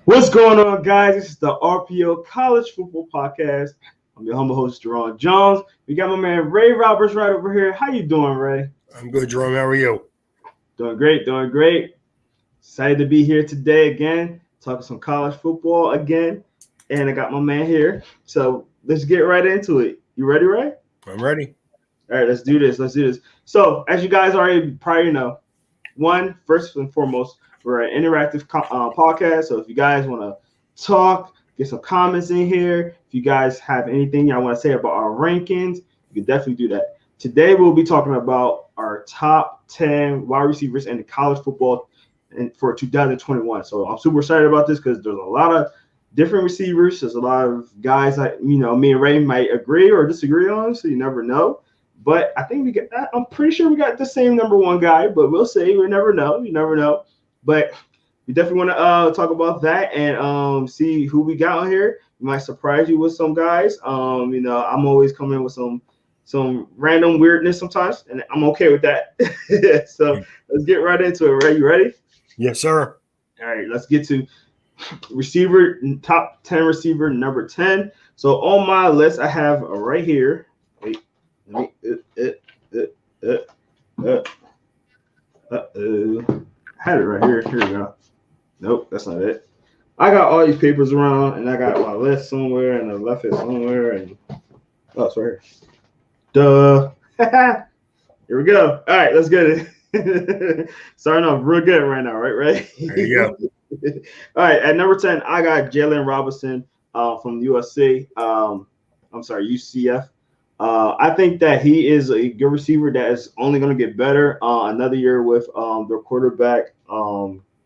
What's going on, guys? This is the RPO College Football Podcast. I'm your humble host, Jerron Jones. We got my man Ray Roberts right over here. How you doing, Ray? I'm good, Jerome. How are you? Doing great, doing great. Excited to be here today again, talking some college football again. And I got my man here. So let's get right into it. You ready, Ray? I'm ready. All right, let's do this. Let's do this. So, as you guys already probably know, first and foremost, we're an interactive podcast. So, if you guys want to talk, get some comments in here. If you guys have anything y'all want to say about our rankings, you can definitely do that. Today, we'll be talking about our top 10 wide receivers in college football for 2021. So, I'm super excited about this because there's a lot of different receivers. There's a lot of guys that, me and Ray might agree or disagree on, so you never know. But I think I'm pretty sure we got the same number one guy, but we'll see. We never know. You never know. But we definitely want to talk about that and see who we got on here. We might surprise you with some guys. I'm always coming in with some random weirdness sometimes, and I'm okay with that. So let's get right into it. Ray, you ready? Yes, sir. All right, let's get to receiver, top 10 receiver, number 10. So on my list, I have right here. Wait. Uh-oh. I had it right here. Here we go. Nope, that's not it. I got all these papers around, and I got my list somewhere, and I left it somewhere, and it's right here. Duh. Here we go. All right, let's get it. Starting off real good right now, right? There you go. All right, at number 10, I got Jalen Robinson from USC. UCF. I think that he is a good receiver that is only going to get better. Another year with their quarterback,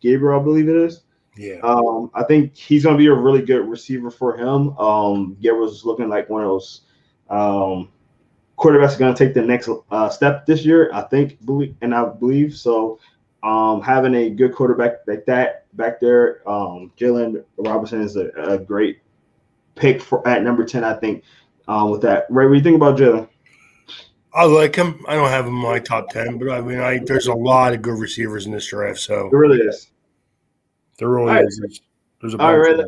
Gabriel, I believe it is. Yeah. I think he's going to be a really good receiver for him. Gabriel's looking like one of those quarterbacks going to take the next step this year, I believe. So having a good quarterback like that back there, Jalen Robinson is a great pick at number 10, I think. With that, Ray, what do you think about Jalen? I like him. I don't have him in my top 10, but I mean, there's a lot of good receivers in this draft. So it really is. There really is. There's a bunch. All right,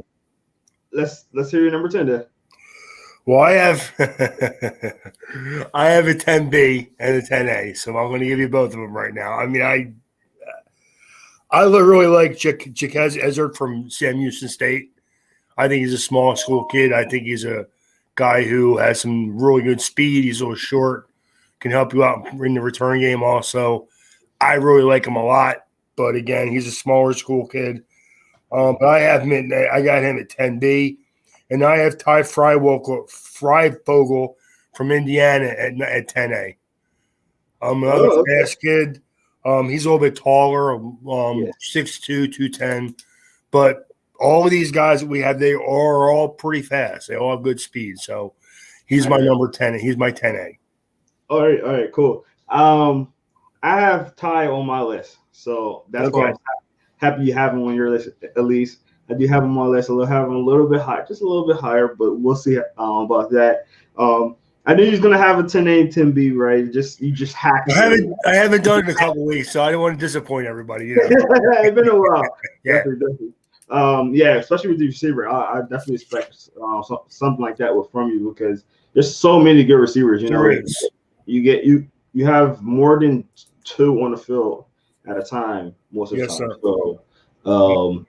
let's hear your number 10 then. Well, I have a 10B and a 10A, so I'm going to give you both of them right now. I mean, I really like Jacquez Ezzard from Sam Houston State. I think he's a small school kid. I think he's a guy who has some really good speed. He's a little short, can help you out in the return game also. I really like him a lot, but again, he's a smaller school kid. But I got him at 10B, and I have Ty Freivogel from Indiana at 10A. Another fast kid. He's a little bit taller, 6'2", 210, but all of these guys that we have, they are all pretty fast. They all have good speed. So he's my number 10. He's my 10A. All right, cool. I have Ty on my list. So that's why I'm happy you have him on your list, at least. I do have him on my list. I'll have him a little bit high, just a little bit higher, but we'll see about that. I knew he was going to have a 10A and 10B, right? You just hacked. I haven't done it in a couple of weeks, so I don't want to disappoint everybody. It's been a while. Yeah. Definitely. Especially with the receiver, I definitely expect something like that from you because there's so many good receivers. You have more than two on the field at a time most of the time. Sir. So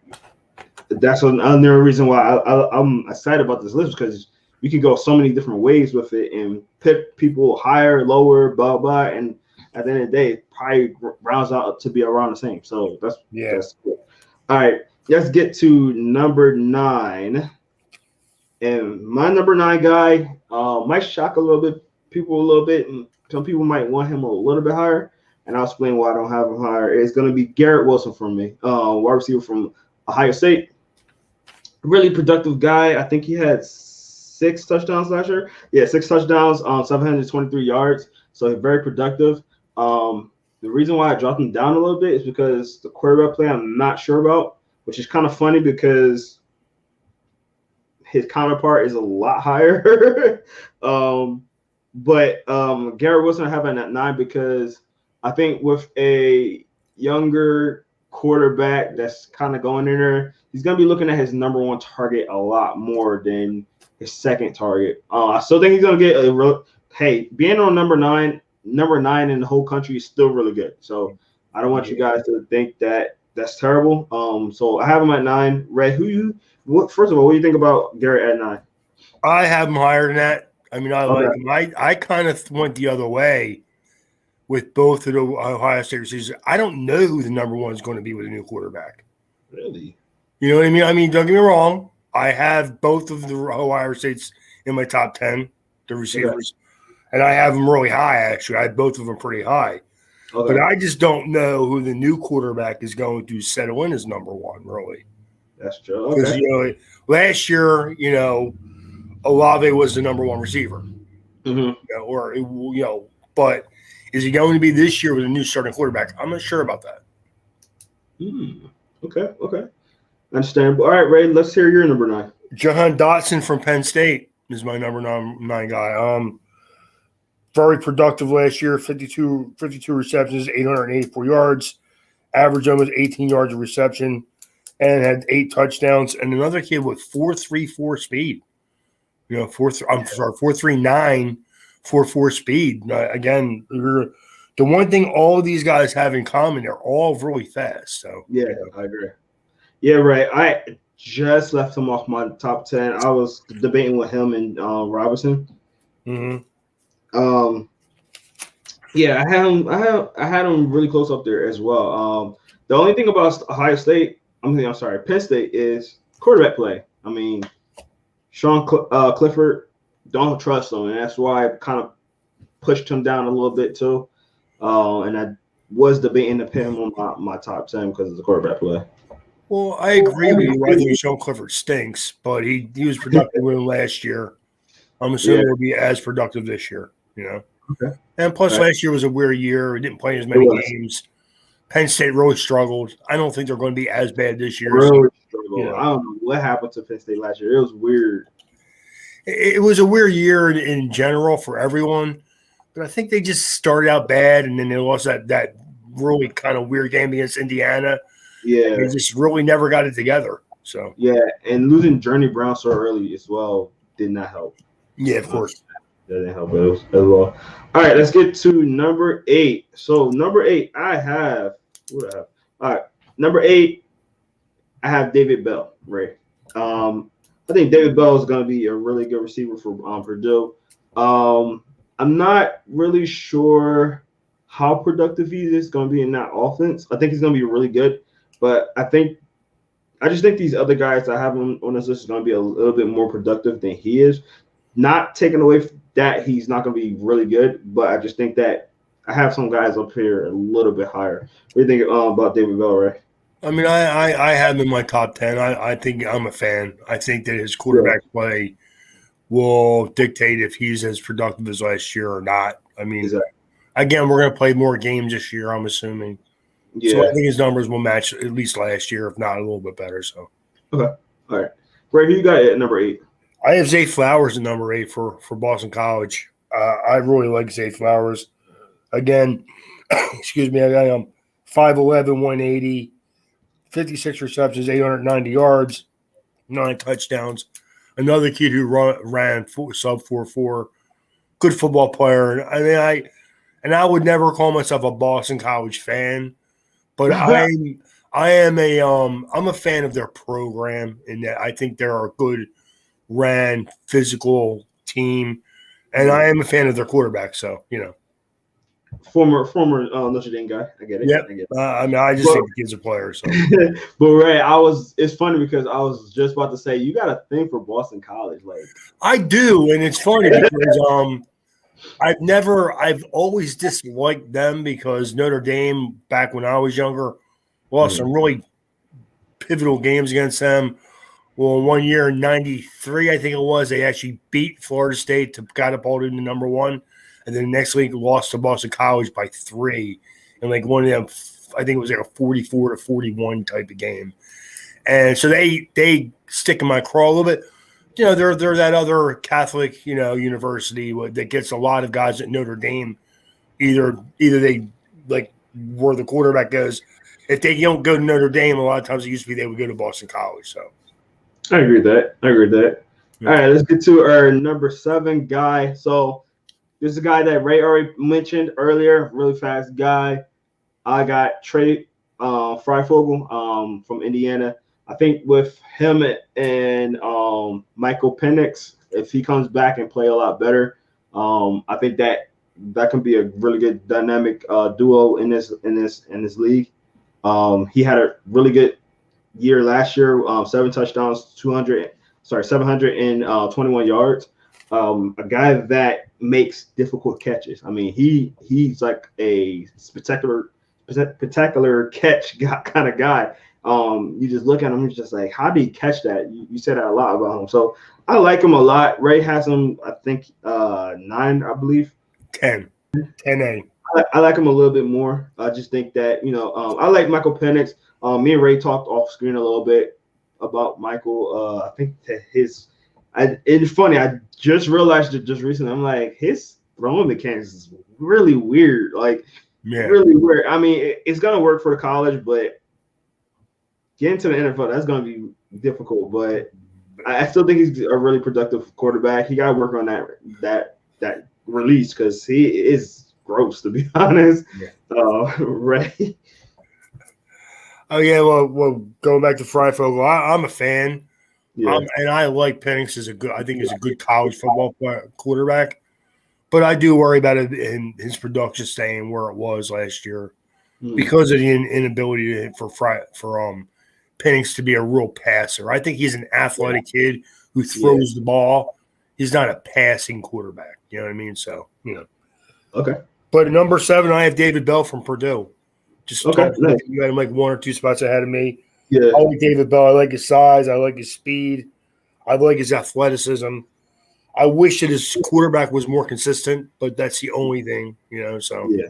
that's another reason why I'm excited about this list because you can go so many different ways with it and pick people higher, lower, blah blah, and at the end of the day, it probably rounds out to be around the same. So that's cool. All right. Let's get to number 9. And my number 9 guy might shock people a little bit, and some people might want him a little bit higher. And I'll explain why I don't have him higher. It's going to be Garrett Wilson for me, wide receiver from Ohio State. Really productive guy. I think he had 6 touchdowns last year. Yeah, 6 touchdowns, 723 yards. So he's very productive. The reason why I dropped him down a little bit is because the quarterback play I'm not sure about, which is kind of funny because his counterpart is a lot higher. But Garrett Wilson I have him at 9 because I think with a younger quarterback that's kind of going in there, he's going to be looking at his number one target a lot more than his second target. I still think he's going to get a real. Hey, being on number nine in the whole country is still really good. So I don't want you guys to think that that's terrible. So I have him at 9. Ray, first of all, what do you think about Garrett at 9? I have him higher than that. I mean, I like him. I kind of went the other way with both of the Ohio State receivers. I don't know who the number one is going to be with a new quarterback. Really? You know what I mean? I mean, don't get me wrong. I have both of the Ohio States in my top 10, the receivers. And I have them really high, actually. I have both of them pretty high. Okay. But I just don't know who the new quarterback is going to settle in as number one, really. That's true. Because, last year, Olave was the number one receiver. Mm-hmm. But is he going to be this year with a new starting quarterback? I'm not sure about that. Okay. Understandable. All right, Ray, let's hear your number 9. Jahan Dotson from Penn State is my number 9 guy. Very productive last year, 52 receptions, 884 yards, average almost 18 yards of reception, and had 8 touchdowns. And another kid with 4.34 speed. 4.39, 4.4 speed. Again, the one thing all of these guys have in common, they're all really fast. So yeah, I agree. Yeah, right. I just left him off my top 10. I was debating with him and Robinson. Mm-hmm. Yeah, I had him really close up there as well. The only thing about Ohio State, Penn State is quarterback play. I mean, Sean Clifford, don't trust him, and that's why I kind of pushed him down a little bit too. And I was debating to put him on my top 10 because of the quarterback play. Well, I agree with you. I think Sean Clifford stinks, but he was productive with him last year. I'm assuming he'll be as productive this year, Okay. And plus, last year was a weird year. He didn't play as many games. Penn State really struggled. I don't think they're going to be as bad this year. Really struggled. I don't know what happened to Penn State last year. It was weird. It was a weird year in general for everyone, but I think they just started out bad, and then they lost that really kind of weird game against Indiana. Yeah. They just really never got it together. So yeah, and losing Journey Brown so early as well did not help. Yeah, of course. That didn't help as well. All right, let's get to number 8. So number 8, I have – what do I have? All right, number 8, I have David Bell, Ray. I think David Bell is going to be a really good receiver for Purdue. I'm not really sure how productive he is going to be in that offense. I think he's going to be really good, but I just think these other guys I have on this list is going to be a little bit more productive than he is. Not taking away that he's not going to be really good, but I just think that I have some guys up here a little bit higher. What do you think about David Bell, Ray? I mean, I have him in my top 10. I think I'm a fan. I think that his quarterback play will dictate if he's as productive as last year or not. I mean, again, we're going to play more games this year, I'm assuming. Yeah. So I think his numbers will match at least last year, if not a little bit better. So, okay. All right. Ray, who you got at number 8? I have Zay Flowers at number 8 for Boston College. I really like Zay Flowers. Again, excuse me, I got him 5'11", 180, 56 receptions, 890 yards, 9 touchdowns. Another kid who ran sub 4.4, good football player. I mean, I would never call myself a Boston College fan, but I'm a fan of their program, and that I think they're a good ran physical team, and I am a fan of their quarterback. So former Notre Dame guy. I get it. Yep. I mean, I just think the kid's a player. So, but Ray, it's funny because I was just about to say you got a thing for Boston College, like I do, and it's funny because I've always disliked them because Notre Dame back when I was younger lost some really pivotal games against them. Well, one year in '93, I think it was, they actually beat Florida State to catapult into number 1. And then the next week lost to Boston College by 3. And like one of them, I think it was like a 44-41 type of game. And so they stick in my craw a little bit. They're that other Catholic, university that gets a lot of guys at Notre Dame. Either they like where the quarterback goes, if they don't go to Notre Dame, a lot of times it used to be they would go to Boston College. So I agree with that. yeah. All right, let's get to our number 7 guy. So this is a guy that Ray already mentioned earlier, really fast guy. I got Trey Freifogel from Indiana. I think with him and Michael Penix, if he comes back and play a lot better, I think that can be a really good dynamic duo in this league. He had a really good year last year, 7 touchdowns, 721 yards. A guy that makes difficult catches. I mean, he's like a spectacular catch kind of guy. You just look at him, you're just like, how did he catch that? You said that a lot about him. So I like him a lot. Ray has him, I think, 9, I believe. 10A. I like him a little bit more. I just think that, I like Michael Penix. Me and Ray talked off screen a little bit about Michael. I think that it's funny. I just realized it just recently. I'm like, his throwing mechanics is really weird. Like, really weird. I mean, it's going to work for the college, but getting to the NFL, that's going to be difficult. But I still think he's a really productive quarterback. He got to work on that release because he is gross, to be honest. Ray. Oh yeah, well, going back to Freifogel, I'm a fan. Yeah. And I like Penix I think he's a good college football quarterback. But I do worry about it in his production staying where it was last year because of the inability for Penix to be a real passer. I think he's an athletic kid who throws the ball. He's not a passing quarterback. You know what I mean? So, Okay. But at number 7, I have David Bell from Purdue. Just okay. Nice. You had him like 1 or 2 spots ahead of me. Yeah. I like David Bell. I like his size. I like his speed. I like his athleticism. I wish that his quarterback was more consistent, but that's the only thing, So yeah,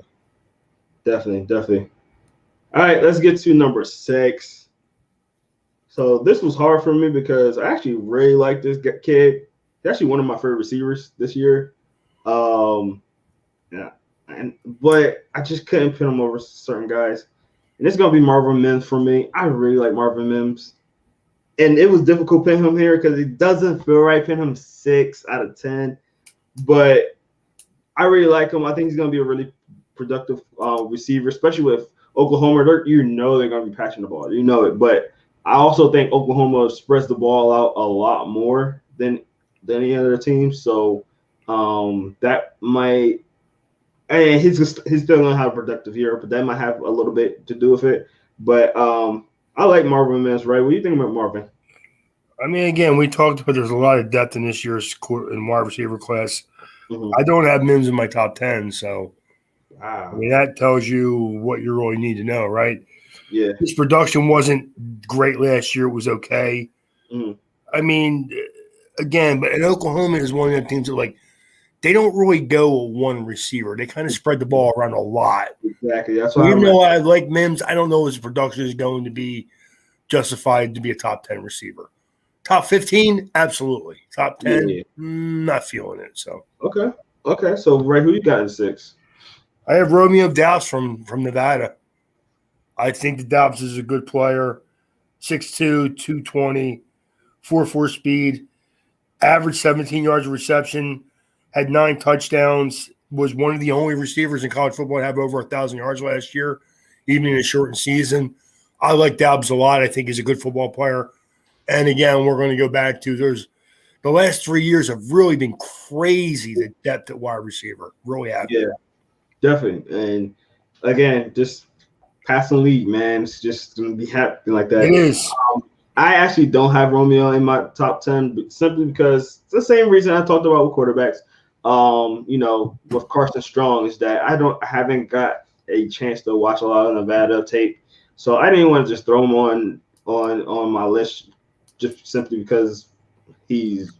definitely. All right, let's get to number 6. So this was hard for me because I actually really like this kid. He's actually one of my favorite receivers this year. But I just couldn't pin him over certain guys. And it's gonna be Marvin Mims for me. I really like Marvin Mims. And it was difficult pinning him here because it doesn't feel right pinning him 6 out of 10. But I really like him. I think he's going to be a really productive receiver, especially with Oklahoma. They're going to be passing the ball. You know it. But I also think Oklahoma spreads the ball out a lot more than any other team. So that might – and he's still going to have a productive year, but that might have a little bit to do with it. But I like Marvin Mims, right? What do you think about Marvin? I mean, again, we talked about there's a lot of depth in this year's wide receiver class. Mm-hmm. I don't have Mims in my top 10, so wow. I mean, that tells you what you really need to know, right? Yeah. His production wasn't great last year. It was okay. Mm-hmm. I mean, again, but in Oklahoma is one of the teams that, they don't really go with one receiver. They kind of spread the ball around a lot. Exactly. That's why even though I like Mims, I don't know if his production is going to be justified to be a top 10 receiver. Top 15, absolutely. Top 10, not feeling it. So okay. So Ray, who you got in 6? I have Romeo Doubs from Nevada. I think that Doubs is a good player. 6'2", 220, 4.4 speed, average 17 yards of reception. Had 9 touchdowns, was one of the only receivers in college football to have over 1,000 yards last year, even in a shortened season. I like Doubs a lot. I think he's a good football player. And again, we're going to go back to the last 3 years have really been crazy, the depth at wide receiver. Really have. Yeah, definitely. And again, just passing league, man. It's just going to be happening like that. It is. I actually don't have Romeo in my top 10, but simply because it's the same reason I talked about with quarterbacks. With Carson Strong is that I haven't got a chance to watch a lot of Nevada tape, so I didn't want to just throw him on my list just simply because he's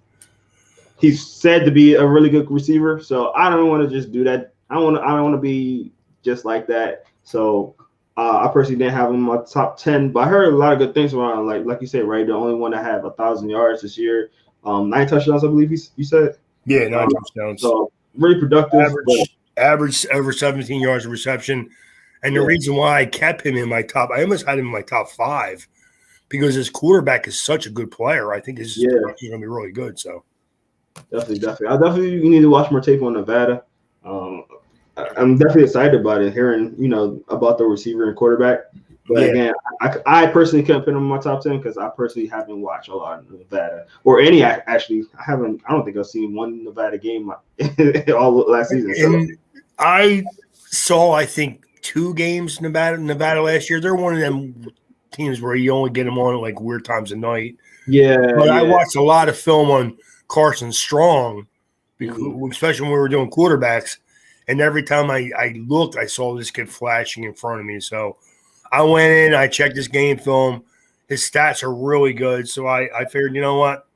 said to be a really good receiver. So I don't want to just do that. I don't want to be just like that. So I personally didn't have him in my top 10, but I heard a lot of good things around. Like you said, right? The only one that had 1,000 yards this year, 9 touchdowns, I believe you said. Yeah, 9 touchdowns. So really productive. Average over 17 yards of reception. And the reason why I kept him in my top, I almost had him in my top 5 because his quarterback is such a good player. I think his production is going to be really good. So definitely. I definitely need to watch more tape on Nevada. I'm definitely excited about it, hearing about the receiver and quarterback. But again, I personally couldn't put him in my top 10 because I personally haven't watched a lot of Nevada or any. Actually, I don't think I've seen one Nevada game all last season. So. I saw, I think, 2 games Nevada last year. They're one of them teams where you only get them on at like weird times of night. Yeah, but I watched a lot of film on Carson Strong, because, especially when we were doing quarterbacks. And every time I looked, I saw this kid flashing in front of me. So I went in, I checked his game film. His stats are really good. So I figured, you know what?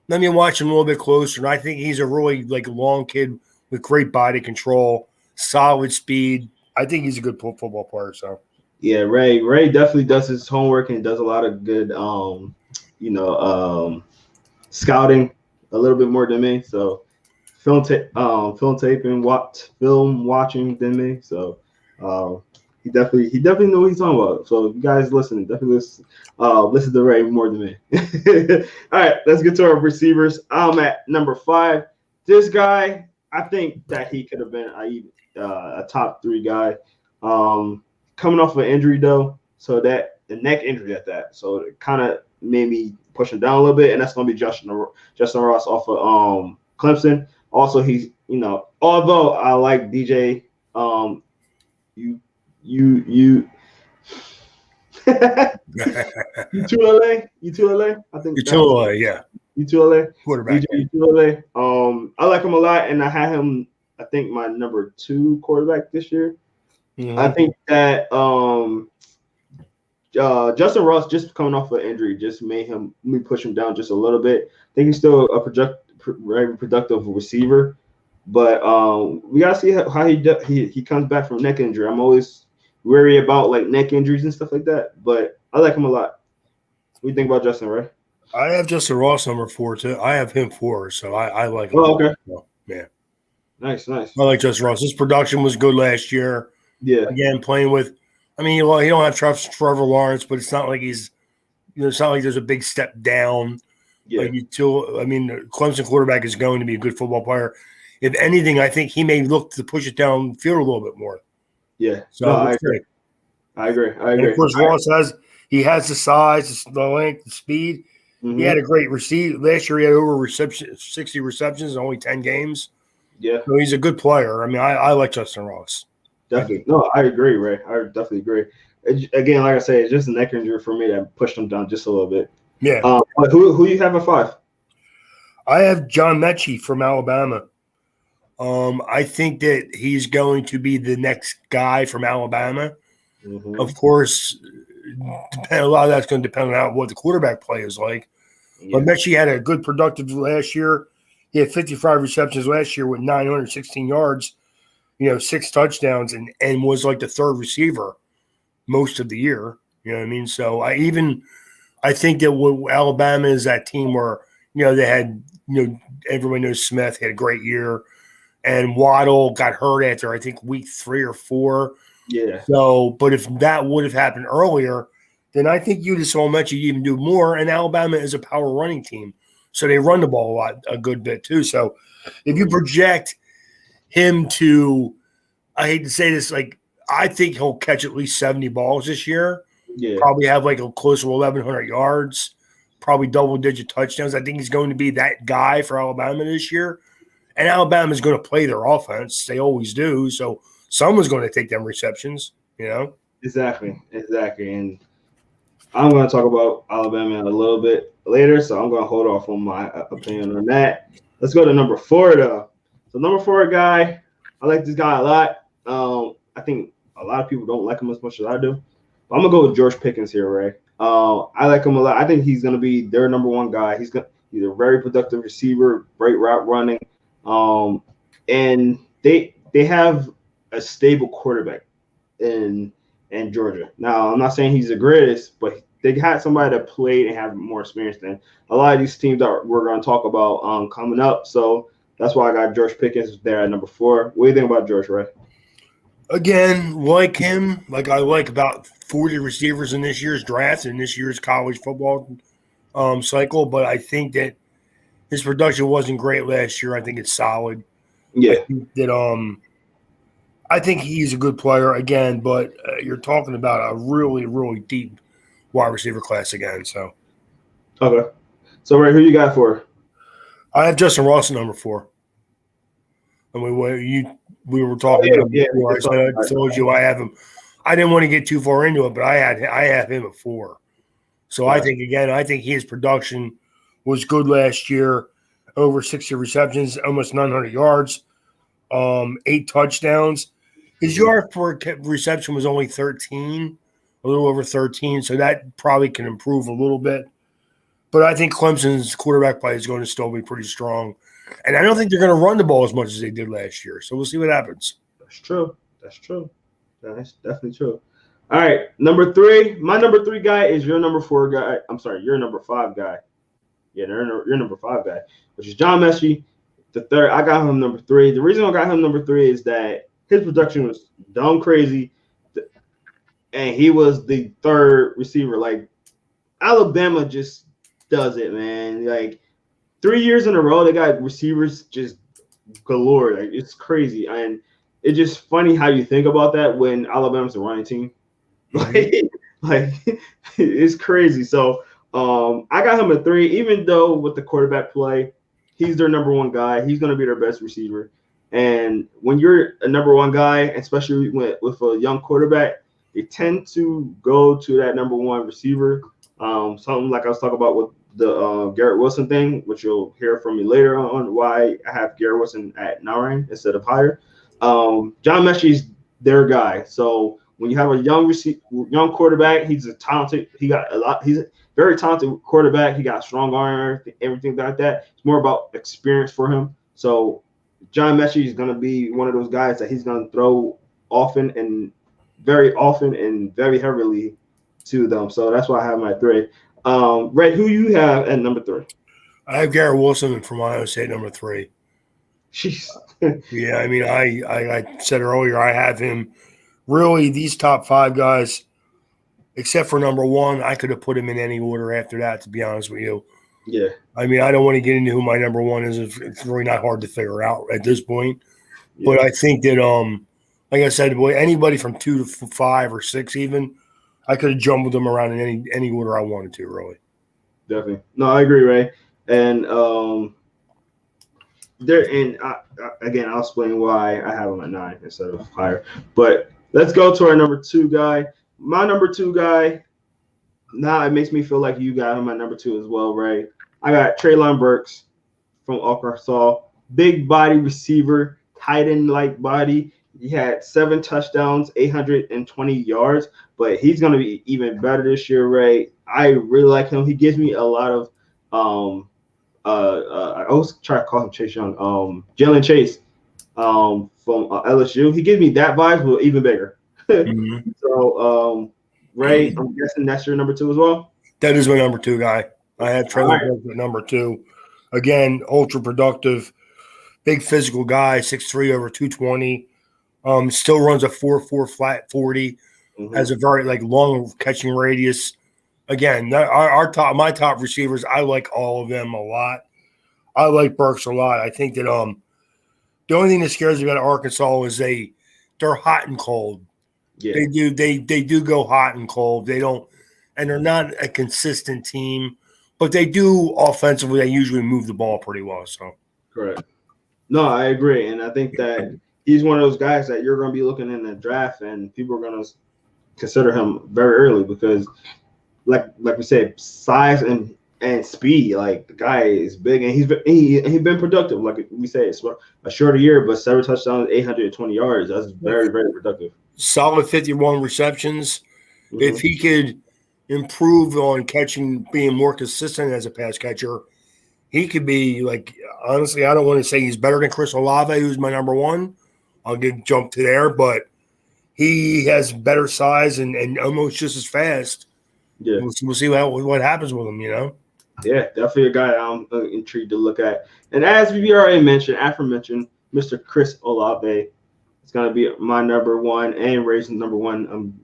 Let me watch him a little bit closer. And I think he's a really long kid with great body control, solid speed. I think he's a good football player. So yeah, Ray definitely does his homework and does a lot of good scouting a little bit more than me. So film taping, film watching than me. So he definitely know what he's talking about. So if you guys listening, definitely listen to Ray more than me. All right, let's get to our receivers. I'm at number 5. This guy, I think that he could have been a top 3 guy. Coming off an injury though, so that the neck injury at that, so it kind of made me push him down a little bit, and that's gonna be Justin Ross off of Clemson. Also, he's although I like DJ, you UTLA, I think UTLA, yeah. UTLA quarterback. DJ UTLA. I like him a lot, and I had him, I think, my number 2 quarterback this year. Mm-hmm. I think that Justin Ross, just coming off an injury, just made me push him down just a little bit. I think he's still a very productive receiver, but we gotta see how he comes back from neck injury. I'm always wary about neck injuries and stuff like that, but I like him a lot. What do you think about Justin, Ray? I have Justin Ross number 4 too. I have him 4, so I like him. Oh, okay. Yeah. Nice. I like Justin Ross. His production was good last year. Yeah. Again, playing with, he don't have Trevor Lawrence, but it's not like he's, it's not like there's a big step down. Yeah. Clemson quarterback is going to be a good football player. If anything, I think he may look to push it downfield a little bit more. Yeah. So I agree. And of course, Ross has the size, the length, the speed. Mm-hmm. He had a great receive last year. He had over 60 receptions in only 10 games. Yeah. So he's a good player. I like Justin Ross. Definitely. No, I agree, Ray. I definitely agree. Again, like I say, it's just a neck injury for me that pushed him down just a little bit. Yeah. Who you have at 5? I have John Mechie from Alabama. I think that he's going to be the next guy from Alabama. Mm-hmm. Of course, a lot of that's going to depend on what the quarterback play is like. Yeah. But Mechie had a good productive last year. He had 55 receptions last year with 916 yards. 6 touchdowns and was like the 3rd receiver most of the year. You know what I mean? So I think that Alabama is that team where, they had, everyone knows Smith had a great year, and Waddle got hurt after, I think, week 3 or 4. Yeah. So, but if that would have happened earlier, then I think you'd have saw Mechie even do more, and Alabama is a power running team. So they run the ball a good bit too. So if you project him to, I hate to say this, I think he'll catch at least 70 balls this year. Yeah. Probably have a close to 1,100 yards, probably double-digit touchdowns. I think he's going to be that guy for Alabama this year. And Alabama's going to play their offense. They always do. So someone's going to take them receptions, Exactly. And I'm going to talk about Alabama a little bit later, so I'm going to hold off on my opinion on that. Let's go to number 4, though. So number 4 guy, I like this guy a lot. I think a lot of people don't like him as much as I do. But I'm going to go with George Pickens here, Ray. I like him a lot. I think he's going to be their number 1 guy. He's a very productive receiver, great route running. And they have a stable quarterback in Georgia. Now, I'm not saying he's the greatest, but they had somebody that played and have more experience than a lot of these teams that we're going to talk about coming up. So that's why I got George Pickens there at number 4. What do you think about George, Ray? Again, like him, like I like about 40 receivers in this year's draft and this year's college football cycle, but I think that his production wasn't great last year. I think it's solid. I Yeah. think that I think he's a good player again, but you're talking about a really, really deep wide receiver class again. So Okay. So, Ray, who you got for? I have Justin Ross at number 4. And we were Oh, talking yeah, about him yeah. before. I told you I have him. I didn't want to get too far into it, but I have him at 4. So I Gotcha. think his production was good last year. Over 60 receptions, almost 900 yards, 8 touchdowns. His yard per reception was only 13, a little over 13, so that probably can improve a little bit. But I think Clemson's quarterback play is going to still be pretty strong. And I don't think they're going to run the ball as much as they did last year. So we'll see what happens. That's true. That's true. That's definitely true. All right, number 3. My number 3 guy is your number 4 guy. I'm sorry, your number 5 guy. Yeah, your number 5 guy, which is John Mechie, the third. I got him number 3. The reason I got him number 3 is that his production was dumb crazy, and he was the third receiver. Like, Alabama just does it, man. Like, 3 years in a row, they got receivers just galore. Like, it's crazy, and it's just funny how you think about that when Alabama's the running team. Like it's crazy. So I got him at 3, even though with the quarterback play, he's their number 1 guy. He's going to be their best receiver. And when you're a number 1 guy, especially with a young quarterback, they tend to go to that number 1 receiver. Something like I was talking about with the Garrett Wilson thing, which you'll hear from me later on why I have Garrett Wilson at 9 instead of higher. John Mechie's their guy. So when you have a young quarterback, he's a very talented quarterback. He got strong arm, everything like that. It's more about experience for him. So John Mechie is going to be one of those guys that he's going to throw very often and very heavily to them. So that's why I have him at 3. Ray, who you have at number 3? I have Garrett Wilson from Iowa State, number 3. Jeez. Yeah, I mean, I said earlier, I have him. Really, these top 5 guys, except for number 1, I could have put him in any order after that, to be honest with you. Yeah. I mean, I don't want to get into who my number 1 is. It's really not hard to figure out at this point. Yeah. But I think that, like I said, anybody from 2 to 5 or 6 even, I could have jumbled them around in any order I wanted to, really. Definitely. No, I agree, Ray. And again, I'll explain why I have him at 9 instead of higher. But let's go to our number 2 guy. My number 2 guy, now it makes me feel like you got him at number 2 as well, Ray. I got Treylon Burks from Arkansas. Big body receiver, tight end-like body. He had 7 touchdowns, 820 yards, but he's going to be even better this year, Ray. I really like him. He gives me a lot of I always try to call him Chase Young. Jalen Chase from LSU. He gives me that vibe, but even bigger. Mm-hmm. So, Ray, I'm guessing that's your number 2 as well? That is my number 2 guy. I have Treylon Burks at number 2. Again, ultra productive, big physical guy, 6'3", over 220. Still runs a 4.4 flat 40. Mm-hmm. Has a very long catching radius. Again, my top receivers, I like all of them a lot. I like Burks a lot. I think that the only thing that scares me about Arkansas is they're hot and cold. Yeah. They do go hot and cold. They don't, and they're not a consistent team, but they do offensively. They usually move the ball pretty well. So correct. No, I agree, and I think that he's one of those guys that you're going to be looking in the draft, and people are going to consider him very early because, like we said, size and speed. Like, the guy is big, and he's been productive. Like we say, it's a shorter year, but 7 touchdowns, 820 yards. That's very, very productive. Solid 51 receptions. Mm-hmm. If he could improve on catching, being more consistent as a pass catcher, he could be honestly, I don't want to say he's better than Chris Olave, who's my number 1. I'll jump to there, but he has better size and almost just as fast. Yeah, we'll see what happens with him. Yeah, definitely a guy I'm intrigued to look at. And as we already mentioned, aforementioned, Mr. Chris Olave, It's gonna be my number one and Ray's number one.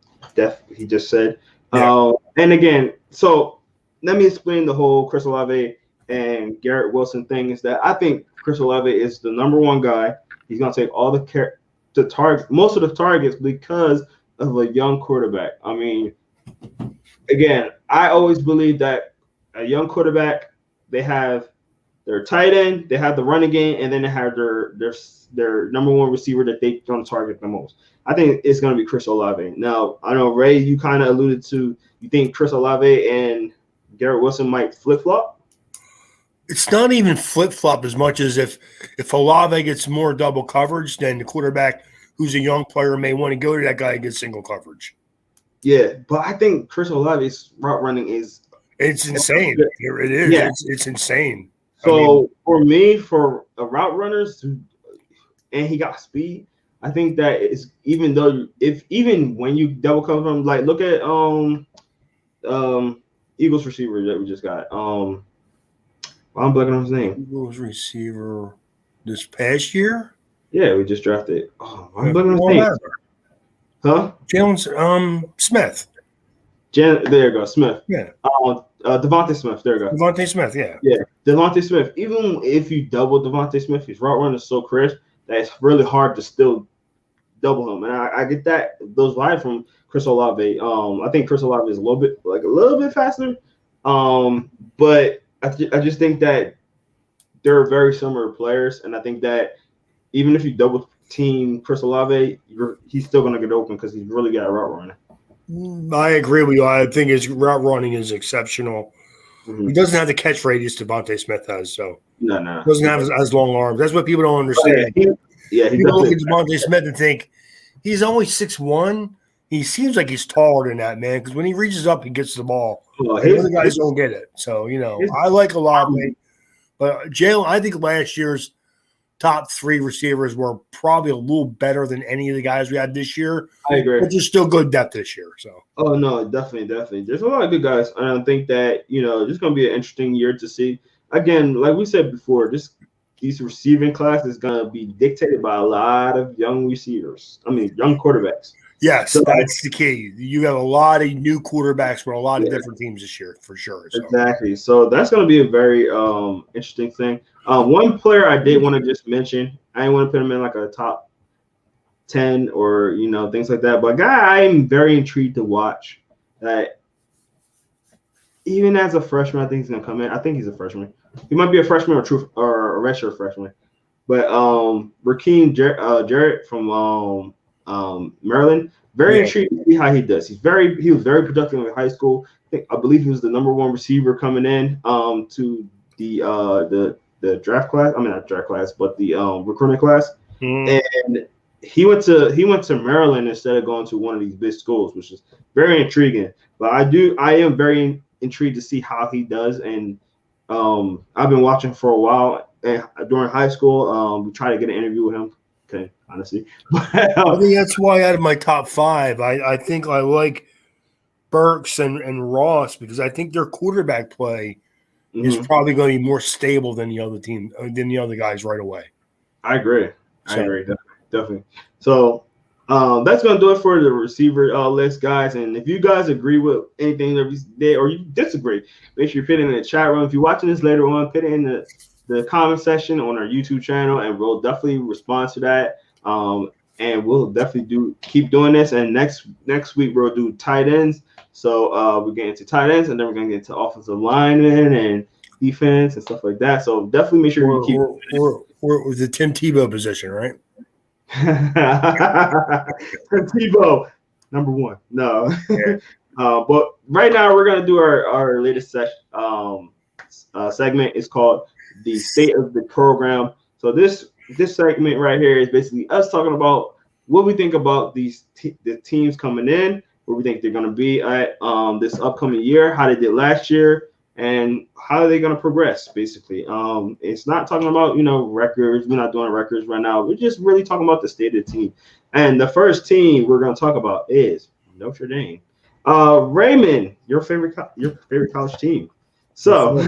He just said. Yeah. And again, so let me explain the whole Chris Olave and Garrett Wilson thing. Is that I think Chris Olave is the number one guy. He's gonna take all most of the targets because of a young quarterback. I mean, again, I always believe that a young quarterback, they have their tight end, they have the running game, and then they have their number one receiver that they gonna target the most. I think it's gonna be Chris Olave. Now, I know Ray, you kind of alluded to you think Chris Olave and Garrett Wilson might flip flop. It's not even flip flop as much as if Olave gets more double coverage, then the quarterback who's a young player may want to go to that guy and get single coverage. Yeah, but I think Chris Olave's route running is insane. It is. Yeah. It's insane. So for me, for a route runners, and he got speed, I think that is even when you double cover him, like look at Eagles receiver that we just got. I'm blanking on his name. Eagles receiver this past year? Yeah, we just drafted. Oh, I'm blanking on his name. Huh? Jalen Smith. There you go, Smith. Yeah. Devontae Smith. There you go. Devontae Smith, yeah. Yeah, Devontae Smith. Even if you double Devontae Smith, his route run is so crisp that it's really hard to still double him. And I get that those vibes from Chris Olave. I think Chris Olave is a little bit faster. But I just think that they're very similar players, and I think that even if you double team Chris Olave, he's still going to get open because he's really got a route running. I agree with you. I think his route running is exceptional. Mm-hmm. He doesn't have the catch radius Devontae Smith has, so no. He doesn't have as long arms. That's what people don't understand. People look at Devontae Smith and think he's only 6'1". He seems like he's taller than that, man, because when he reaches up, he gets the ball. The other guys don't get it. So, I like Olave. But Jalen, I think last year's top three receivers were probably a little better than any of the guys we had this year. I agree. But there's still good depth this year. So. Oh, no, definitely. There's a lot of good guys. And I think that, it's going to be an interesting year to see. Again, like we said before, these receiving class is going to be dictated by a lot of young young quarterbacks. Yes, so that's the key. You have a lot of new quarterbacks for a lot of different teams this year, for sure. So. Exactly. So that's going to be a very interesting thing. One player I did want to just mention, I didn't want to put him in like a top 10 or, things like that. But a guy I'm very intrigued to watch that even as a freshman, I think he's going to come in. I think he's a freshman. He might be a freshman or a redshirt freshman. But Rakeem Jarrett from Maryland, very intrigued to see how he does. He was very productive in high school. I believe he was the number one receiver coming in to the draft class. I mean not draft class, but the recruiting class. And he went to Maryland instead of going to one of these big schools, which is very intriguing. But I am very intrigued to see how he does. And I've been watching for a while. And during high school, we tried to get an interview with him. Okay, honestly. I think that's why out of my top five, I think I like Burks and Ross because I think their quarterback play is probably going to be more stable than the other team, than the other guys right away. I agree. Definitely. So that's going to do it for the receiver list, guys. And if you guys agree with anything that we did or you disagree, make sure you put it in the chat room. If you're watching this later on, put it in the comment section on our YouTube channel, and we'll definitely respond to that. And we'll definitely keep doing this. And next week we'll do tight ends. So we're getting into tight ends, and then we're gonna get into offensive linemen and defense and stuff like that. So definitely make sure you keep. We're with the Tim Tebow position, right? Tim Tebow, number one. No. Yeah. But right now we're gonna do our latest segment. It's called the state of the program. So this segment right here is basically us talking about what we think about the teams coming in, where we think they're going to be at this upcoming year, how they did last year, and how are they going to progress, basically. It's not talking about, records. We're not doing records right now. We're just really talking about the state of the team. And the first team we're going to talk about is Notre Dame. Raymond, your favorite college team. So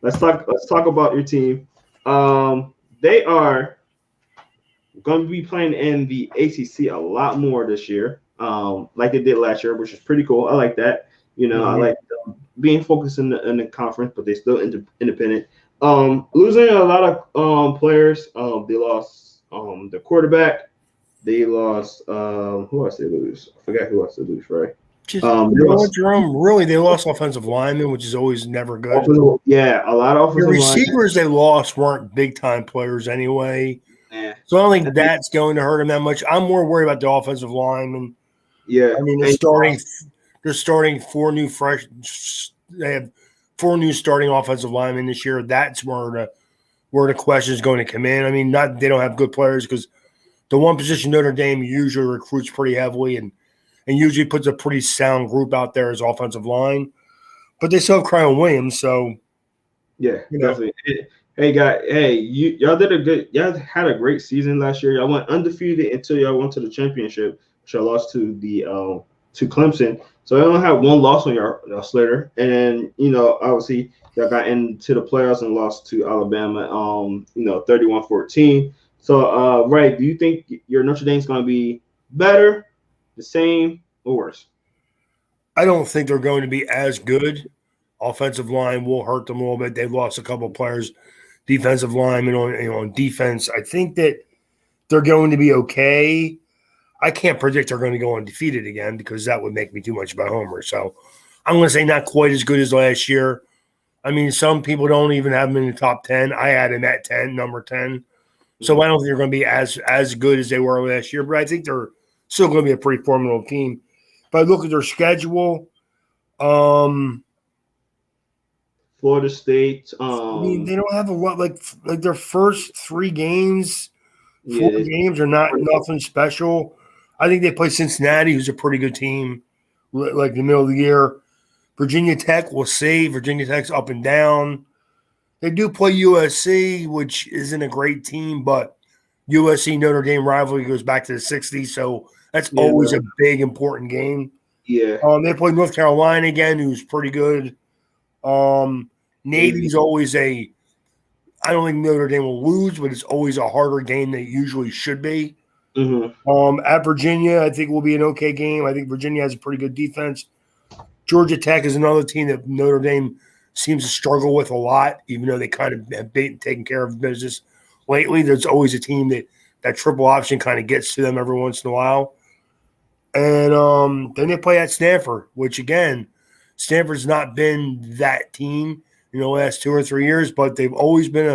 let's talk about your team. They are going to be playing in the ACC a lot more this year, like they did last year, which is pretty cool. I like that. I like being focused in the conference, but they still independent. Losing a lot of players. They lost the quarterback. They lost who else they lose? I forgot who else they lose. Right. Just, Jerome, really, they lost offensive linemen, which is always never good. A lot of offensive receivers they lost weren't big-time players anyway. Yeah. So I don't think that's going to hurt them that much. I'm more worried about the offensive linemen. Yeah. I mean, they're starting 4 new fresh – they have 4 new starting offensive linemen this year. That's where the question is going to come in. I mean, not they don't have good players because the one position Notre Dame usually recruits pretty heavily and usually puts a pretty sound group out there as offensive line. But they still have Cryon Williams, so yeah, definitely. Hey, guys, y'all had a great season last year. Y'all went undefeated until y'all went to the championship, which y'all lost to to Clemson. So y'all only had 1 loss on your Slater, and obviously y'all got into the playoffs and lost to Alabama, 31-14. So, Ray, do you think your Notre Dame's going to be better, the same, or worse? I don't think they're going to be as good. Offensive line will hurt them a little bit. They've lost a couple of players. Defensive linemen on defense. I think that they're going to be okay. I can't predict they're going to go undefeated again because that would make me too much of a homer. So I'm going to say not quite as good as last year. I mean, some people don't even have them in the top 10. I had them at 10, number 10. So I don't think they're going to be as good as they were last year, but I think they're still going to be a pretty formidable team. If I look at their schedule, Florida State. I mean, they don't have a lot like their first 3 games, 4 games are not nothing special. I think they play Cincinnati, who's a pretty good team, like the middle of the year. Virginia Tech, we'll see. Virginia Tech's up and down. They do play USC, which isn't a great team, but USC Notre Dame rivalry goes back to the 60s, so that's always a big, important game. Yeah. They play North Carolina again, who's pretty good. Navy's always I don't think Notre Dame will lose, but it's always a harder game than it usually should be. Mm-hmm. At Virginia, I think will be an okay game. I think Virginia has a pretty good defense. Georgia Tech is another team that Notre Dame seems to struggle with a lot, even though they kind of have been taking care of business lately. There's always a team that triple option kind of gets to them every once in a while. And then they play at Stanford, which, again, Stanford's not been that team in the last 2 or 3 years, but they've always been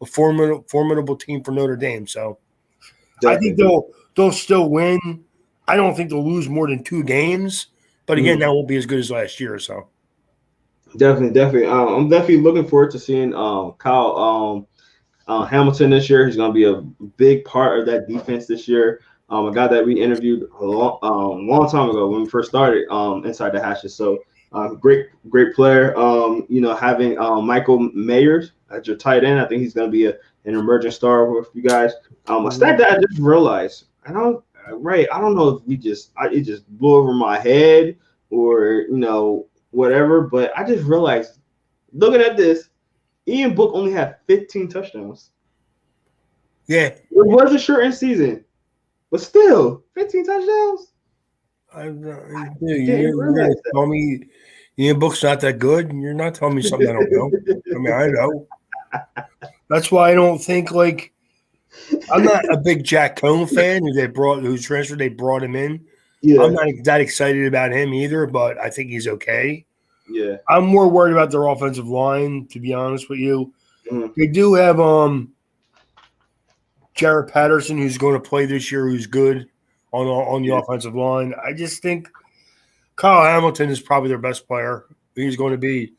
a formidable team for Notre Dame. So definitely. I think they'll still win. I don't think they'll lose more than 2 games. But, again, that won't be as good as last year. So Definitely. I'm definitely looking forward to seeing Kyle Hamilton this year. He's going to be a big part of that defense this year. A guy that we interviewed a long time ago when we first started Inside the Hashes. So great player. Having Michael Mayers as your tight end, I think he's going to be an emerging star with you guys. A stat that I just realized, I don't know if it just blew over my head or whatever, but I just realized looking at this, Ian Book only had 15 touchdowns. Yeah, it was a shortened season. But still, 15 touchdowns? You're going to tell me Ian Book's not that good? You're not telling me something I don't know. I mean, I know. That's why I don't think, I'm not a big Jack Cohn fan who's transferred. They brought him in. Yeah. I'm not that excited about him either, but I think he's okay. Yeah. I'm more worried about their offensive line, to be honest with you. Mm-hmm. They do have Jared Patterson, who's going to play this year, who's good on the offensive line. I just think Kyle Hamilton is probably their best player. He's going to be